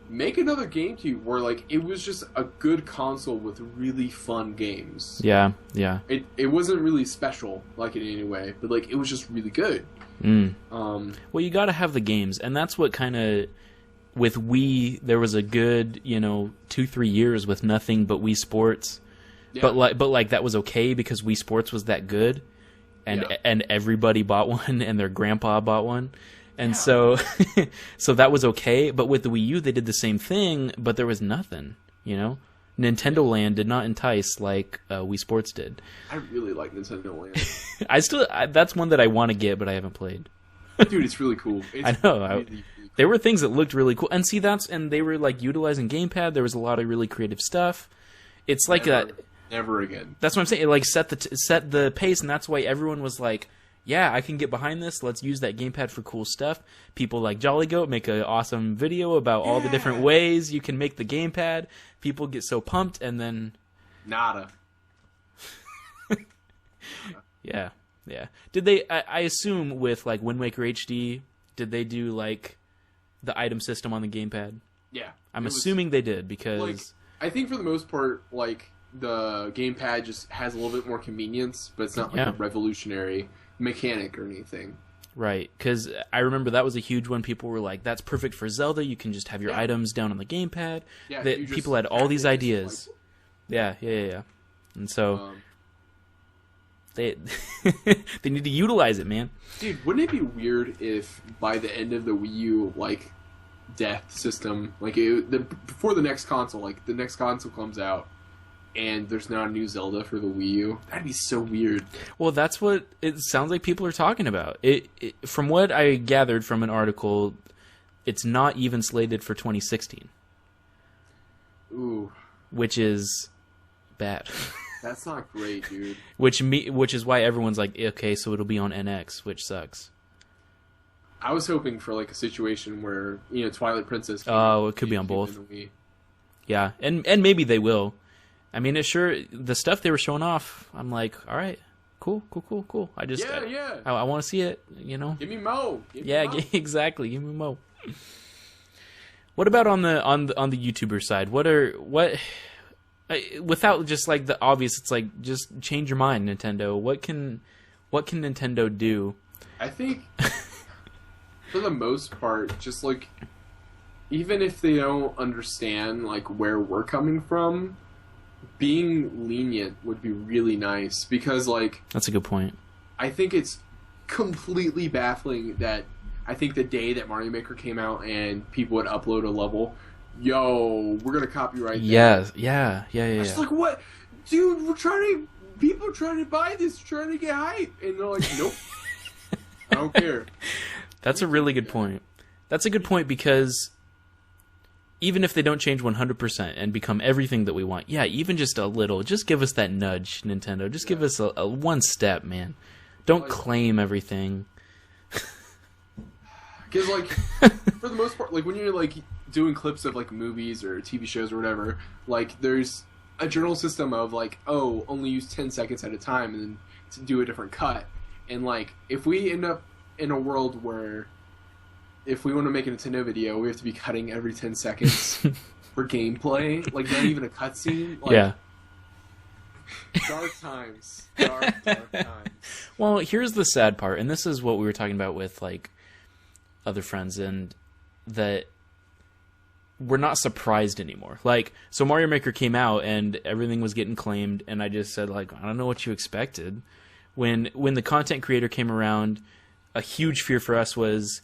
make another GameCube where like it was just a good console with really fun games. Yeah. It wasn't really special like in any way, but like it was just really good. Well, you got to have the games, and that's what kind of with Wii. There was a good 2-3 years with nothing but Wii Sports. Yeah. But like that was okay because Wii Sports was that good, and everybody bought one, and their grandpa bought one, and so that was okay. But with the Wii U, they did the same thing, but there was nothing. Nintendo Land did not entice like Wii Sports did. I really like Nintendo Land. That's one that I want to get, but I haven't played. Dude, it's really cool. I know. Really cool. There were things that looked really cool, and they were like utilizing gamepad. There was a lot of really creative stuff. It's like Never again. That's what I'm saying. It like set the pace, and that's why everyone was like, "Yeah, I can get behind this. Let's use that gamepad for cool stuff." People like Jolly Goat make an awesome video about all the different ways you can make the gamepad. People get so pumped, and then nada. Yeah. Did they? I assume with like Wind Waker HD, did they do like the item system on the gamepad? Yeah, I'm assuming they did because like, I think for the most part, like. The gamepad just has a little bit more convenience, but it's not like a revolutionary mechanic or anything. Right, because I remember that was a huge one. People were like, that's perfect for Zelda. You can just have your items down on the gamepad. Yeah, people had all these ideas. Like... Yeah. And so they they need to utilize it, man. Dude, wouldn't it be weird if by the end of the Wii U, like, death system, like, before the next console, like, the next console comes out, and there's not a new Zelda for the Wii U? That'd be so weird. Well, that's what it sounds like people are talking about. It from what I gathered from an article, it's not even slated for 2016. Ooh. Which is bad. That's not great, dude. Which is why everyone's like, okay, so it'll be on NX, which sucks. I was hoping for like a situation where, Twilight Princess... Oh, it could be on both. Yeah, and maybe they will. I mean, the stuff they were showing off, I'm like, all right, cool. I just, I want to see it, Give me Mo. Exactly. Give me Mo. What about on the YouTuber side? Without just like the obvious, it's like just change your mind, Nintendo. What can Nintendo do? I think, for the most part, just like, even if they don't understand like where we're coming from, being lenient would be really nice, because like, that's a good point. I think it's completely baffling that I think the day that Mario Maker came out and people would upload a level, yo, we're gonna copyright that. Yes, yeah. It's like, what, dude? People are trying to buy this, trying to get hype, and they're like, nope, I don't care. That's a really good point. That's a good point, because even if they don't change 100% and become everything that we want, even just a little, just give us that nudge, Nintendo. Just give us a one step, man. Don't claim everything. Because, like, for the most part, like, when you're, like, doing clips of, like, movies or TV shows or whatever, like, there's a journal system of, like, only use 10 seconds at a time, and then to do a different cut. And like, if we end up in a world where if we want to make a Nintendo video, we have to be cutting every 10 seconds for gameplay, like not even a cutscene. Like, yeah. Dark times. Dark times. Well, here's the sad part, and this is what we were talking about with like other friends, and that we're not surprised anymore. Like, so Mario Maker came out and everything was getting claimed, and I just said, like, I don't know what you expected. When the content creator came around, a huge fear for us was,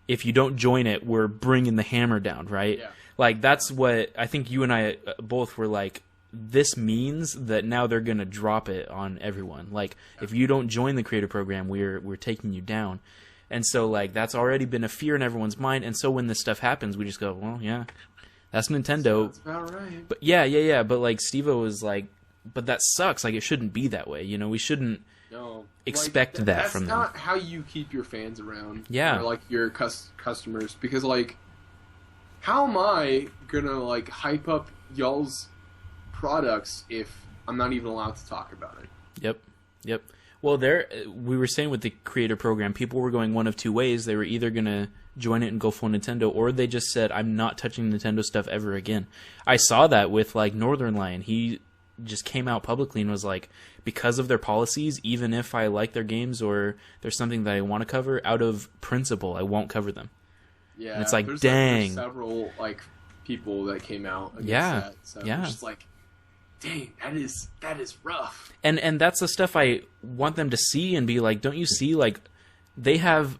if you don't join it, we're bringing the hammer down, right? Yeah. Like, that's what I think you and I both were like, this means that now they're going to drop it on everyone. Like, if you don't join the creator program, we're taking you down. And so, like, that's already been a fear in everyone's mind. And so when this stuff happens, we just go, well, yeah, that's Nintendo. That's about right. But yeah. But, like, Steve-O was like, but that sucks. Like, it shouldn't be that way. You know, we shouldn't expect that from them. That's not how you keep your fans around. Yeah. Or, like, your customers. Because, like, how am I going to, like, hype up y'all's products if I'm not even allowed to talk about it? Yep. Well, we were saying with the creator program, people were going one of two ways. They were either going to join it and go full Nintendo, or they just said, I'm not touching Nintendo stuff ever again. I saw that with, like, Northern Lion. He just came out publicly and was like, because of their policies, even if I like their games or there's something that I want to cover, out of principle, I won't cover them. Yeah. And it's like, there's dang. There's several, like, people that came out against that. So yeah. It's just like, dang, that is rough. And that's the stuff I want them to see and be like, don't you see, like, they have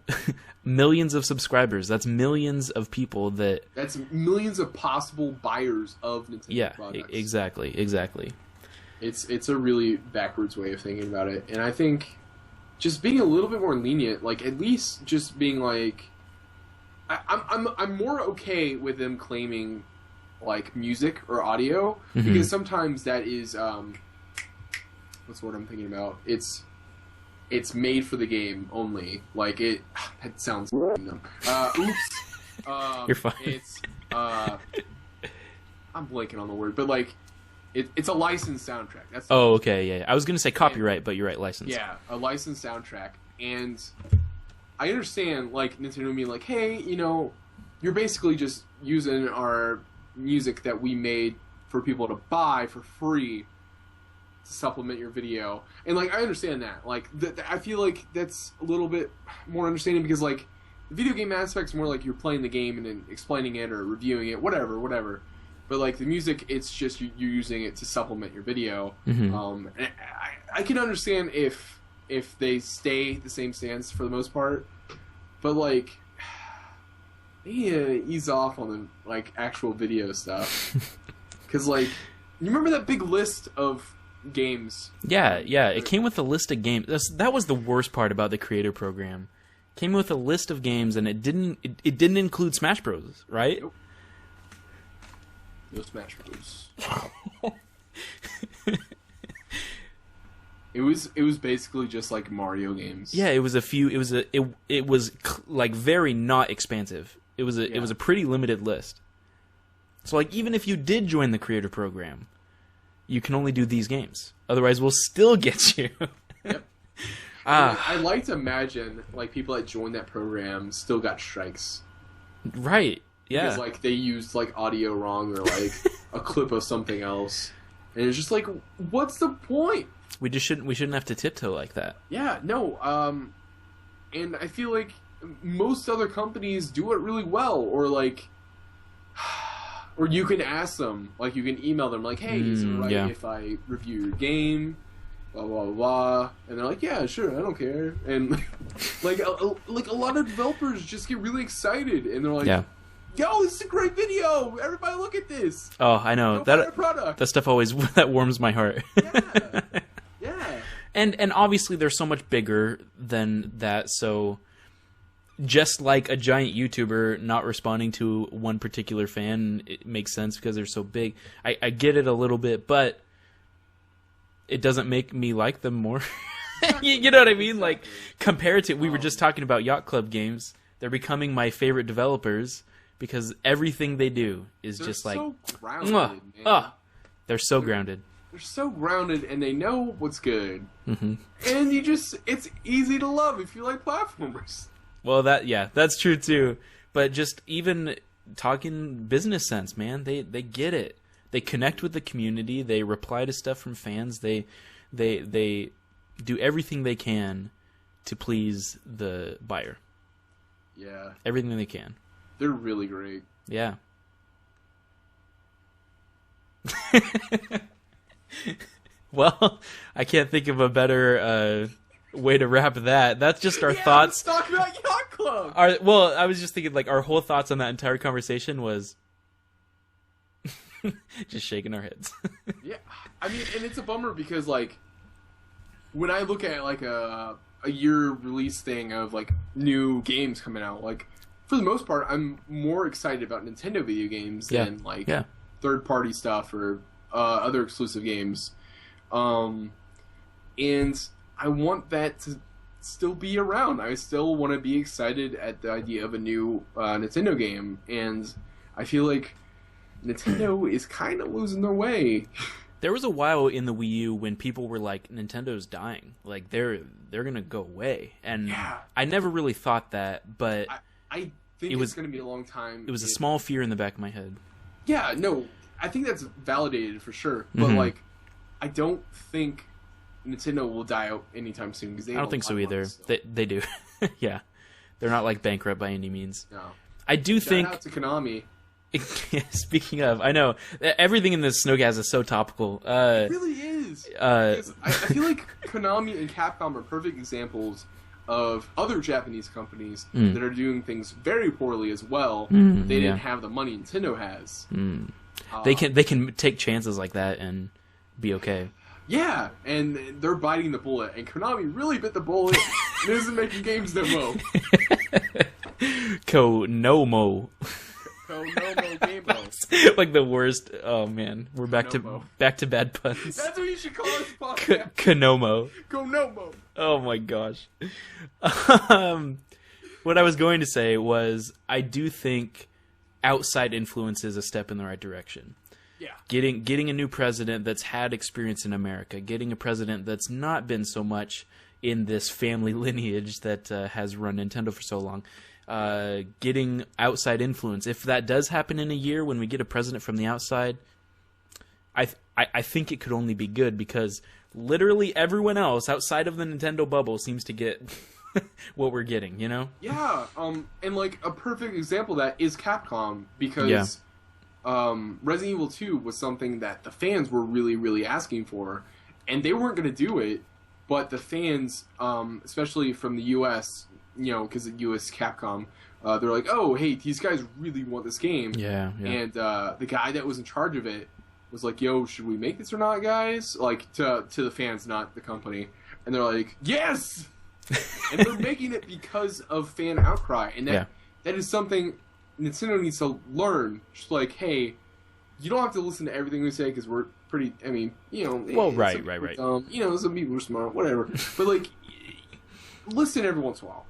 millions of subscribers. That's millions of people that's millions of possible buyers of Nintendo products. Exactly. It's a really backwards way of thinking about it. And I think just being a little bit more lenient, like, at least just being like, I'm more okay with them claiming, like, music or audio, because sometimes that is what's the word I'm thinking about? It's made for the game only. Like, that sounds dumb. Oops. You're fine. It's I'm blanking on the word, but like it's a licensed soundtrack. That's okay, yeah. I was gonna say copyright, but you're right, license. Yeah, a licensed soundtrack, and I understand, like, Nintendo being like, hey, you know, you're basically just using our music that we made for people to buy for free to supplement your video. And, like, I understand that. Like, I feel like that's a little bit more understanding, because, like, the video game aspect's more like you're playing the game and then explaining it or reviewing it, whatever. But, like, the music, it's just you're using it to supplement your video. And I can understand if they stay the same stance for the most part, but, like, they need to ease off on the, like, actual video stuff. Because, like, you remember that big list of games? Yeah. It came with a list of games. That was the worst part about the creator program. It came with a list of games, and it didn't include Smash Bros. Right? Nope. No Smash Bros. It was basically just like Mario games. Yeah, it was a few. It was like very not expansive. It was a pretty limited list. So, like, even if you did join the creator program, you can only do these games. Otherwise, we'll still get you. Yep. I like to imagine, like, people that joined that program still got strikes. Right. Yeah. Because, like, they used, like, audio wrong or, like, a clip of something else. And it's just like, what's the point? We shouldn't have to tiptoe like that. Yeah, no. And I feel like most other companies do it really well, or, like, or you can ask them, like, you can email them, like, hey, is it right if I review your game? Blah, blah, blah. And they're like, yeah, sure, I don't care. And, like, a lot of developers just get really excited, and they're like, yo, this is a great video! Everybody look at this! Oh, I know. That stuff always, that warms my heart. Yeah. And obviously they're so much bigger than that, so just like a giant YouTuber not responding to one particular fan, it makes sense because they're so big. I get it a little bit, but it doesn't make me like them more. You know what I mean? Like, compared to, we were just talking about Yacht Club games. They're becoming my favorite developers because everything they do is just like, so grounded, man. They're so grounded. they're so grounded and they know what's good. Mm-hmm. And it's easy to love if you like platformers. Well, that's true too. But just even talking business sense, man, they get it. They connect with the community. They reply to stuff from fans. They do everything they can to please the buyer. Yeah. Everything they can. They're really great. Yeah. Well, I can't think of a better way to wrap that. That's just our thoughts. Let's talk about Yacht Club. Well, I was just thinking, like, our whole thoughts on that entire conversation was just shaking our heads. Yeah, I mean, and it's a bummer because, like, when I look at, like, a year release thing of, like, new games coming out, like, for the most part, I'm more excited about Nintendo video games than, like, third-party stuff or other exclusive games. And I want that to still be around. I still want to be excited at the idea of a new Nintendo game, and I feel like Nintendo is kind of losing their way. There was a while in the Wii U when people were like, Nintendo's dying. Like, they're gonna go away. And I never really thought that, but I think it's going to be a long time. It was a small fear in the back of my head. Yeah, no, I think that's validated for sure. But, like, I don't think Nintendo will die out anytime soon. Because I don't think so either. They do. Yeah. They're not, like, bankrupt by any means. No. I do think... Shout out to Konami. Speaking of, I know everything in this snoCast is so topical. It really is. I feel like Konami and Capcom are perfect examples of other Japanese companies that are doing things very poorly as well. They didn't have the money Nintendo has. They can take chances like that and be okay. Yeah, and they're biting the bullet. And Konami really bit the bullet and isn't making games no more. Konomo. Konomo Gamebo. Like the worst. Oh man, we're back to bad puns. That's what you should call this podcast. Konomo. Konomo. Oh my gosh. What I was going to say was, I do think outside influence is a step in the right direction. Yeah. Getting a new president that's had experience in America, getting a president that's not been so much in this family lineage that has run Nintendo for so long. Getting outside influence. If that does happen in a year when we get a president from the outside, I think it could only be good, because literally everyone else outside of the Nintendo bubble seems to get what we're getting, you know? Yeah, and like a perfect example of that is Capcom, because Resident Evil 2 was something that the fans were really, really asking for, and they weren't going to do it, but the fans, especially from the US, you know, because of US Capcom, they're like, oh, hey, these guys really want this game. Yeah. And the guy that was in charge of it was like, yo, should we make this or not, guys? Like, to the fans, not the company. And they're like, yes! And they're making it because of fan outcry. And that is something Nintendo needs to learn. Just like, hey, you don't have to listen to everything we say because we're pretty, I mean, you know. Well, right. You know, some people are smart, whatever. But, like, listen every once in a while.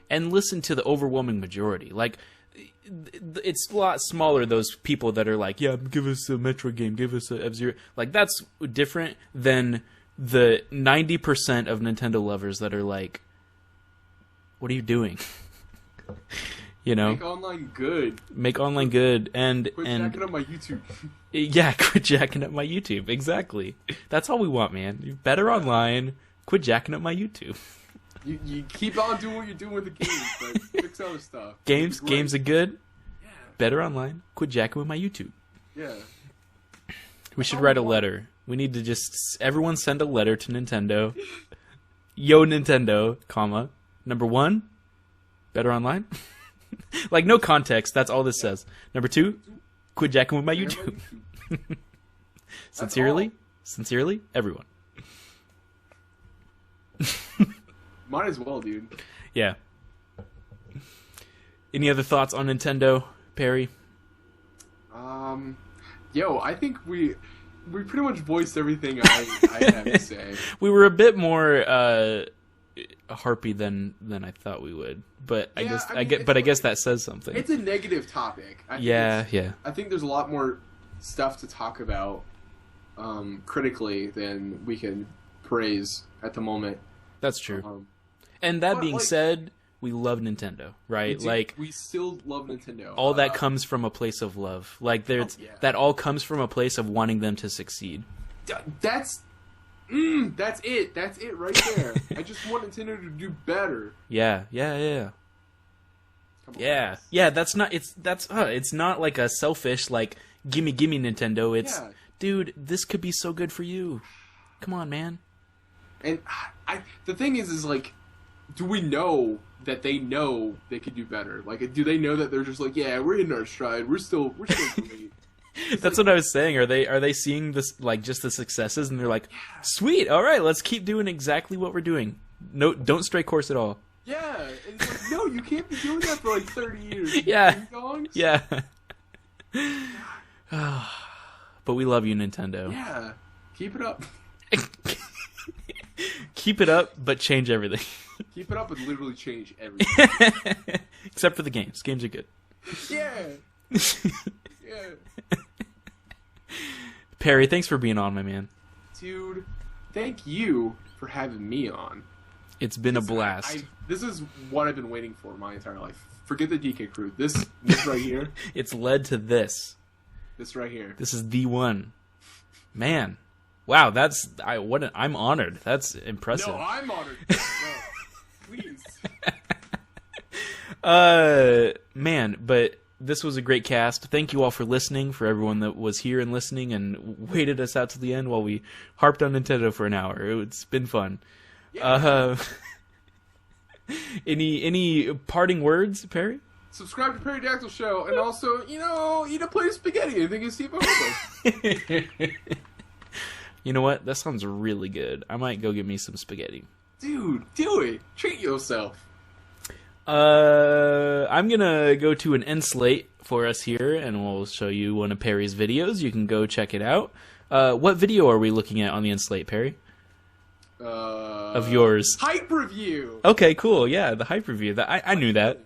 And listen to the overwhelming majority. Like, it's a lot smaller, those people that are like, yeah, give us a Metroid game, give us a F-Zero. Like, that's different than the 90% of Nintendo lovers that are like, what are you doing? You know? Make online good. Make online good. And quit jacking up my YouTube. Yeah, quit jacking up my YouTube. Exactly. That's all we want, man. Better online. Quit jacking up my YouTube. You keep on doing what you're doing with the games, but fix other stuff. Games are good. Yeah. Better online. Quit jacking with my YouTube. Yeah. We should write a letter. We need to just everyone send a letter to Nintendo. Yo Nintendo, comma, number 1, better online. Like, no context. That's all this says. Number 2, quit jacking with my YouTube. Sincerely, everyone. Might as well, dude. Yeah. Any other thoughts on Nintendo, Perry? I think we pretty much voiced everything I have to say. We were a bit more harpy than I thought we would, but I guess that says something. It's a negative topic. I think there's a lot more stuff to talk about critically than we can praise at the moment. That's true. And that being said, we love Nintendo, right? We still love Nintendo. All that comes from a place of love. That all comes from a place of wanting them to succeed. That's it. That's it right there. I just want Nintendo to do better. Yeah. It's not like a selfish gimme Nintendo. It's dude, this could be so good for you. Come on, man. And the thing is do we know that they know they could do better? Do they know that they're just we're in our stride. We're still great. That's what I was saying. Are they seeing this just the successes and they're like, sweet, all right, let's keep doing exactly what we're doing. No, don't stray course at all. Yeah, and it's no, you can't be doing that for 30 years. Yeah, yeah. But we love you, Nintendo. Yeah, keep it up. Keep it up, but change everything. Keep it up and literally change everything. Except for the games. Games are good. Yeah. Yeah. Perry, thanks for being on, my man. Dude, thank you for having me on. It's been a blast. This is what I've been waiting for my entire life. Forget the DK crew. This right here. It's led to this. This right here. This is the one. Man. Wow, I'm honored. That's impressive. No, I'm honored. No, please. Man, but this was a great cast. Thank you all for listening, for everyone that was here and listening and waited us out to the end while we harped on Nintendo for an hour. It's been fun. Yeah. Any parting words, Perry? Subscribe to Perrydactyl Show, and also, eat a plate of spaghetti. I think it's Steve Obo. You know what? That sounds really good. I might go get me some spaghetti. Dude, do it. Treat yourself. I'm gonna go to an end slate for us here, and we'll show you one of Perry's videos. You can go check it out. What video are we looking at on the end slate, Perry? Of yours. Hype review. Okay, cool. Yeah, the hype review. I knew that.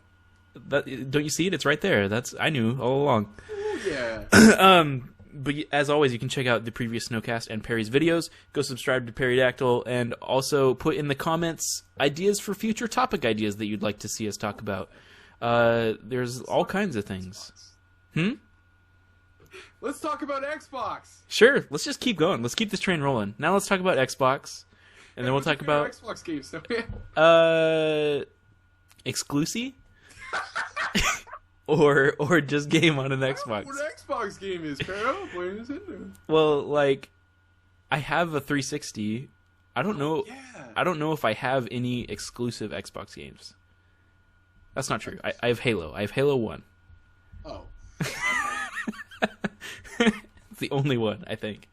Don't you see it? It's right there. I knew all along. Ooh, yeah. But as always, you can check out the previous snoCast and Perry's videos. Go subscribe to Perrydactyl, and also put in the comments ideas for future topic ideas that you'd like to see us talk about. There's all kinds of things. Let's talk about Xbox. Sure. Let's just keep going. Let's keep this train rolling. Now let's talk about Xbox, and then we'll talk about Xbox games. exclusive. Or just game on an Xbox. What Xbox game is, Pero? What is it? Well, I have a 360. I don't know. Yeah. I don't know if I have any exclusive Xbox games. That's not true. I have Halo. I have Halo 1. Oh. It's the only one, I think.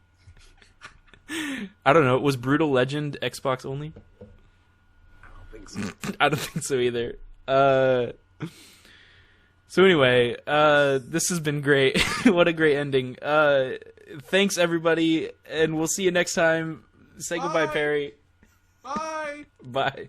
I don't know. Was Brutal Legend Xbox only? I don't think so. I don't think so either. So anyway, this has been great. What a great ending. Thanks, everybody, and we'll see you next time. Say goodbye, Perry. Bye. Bye.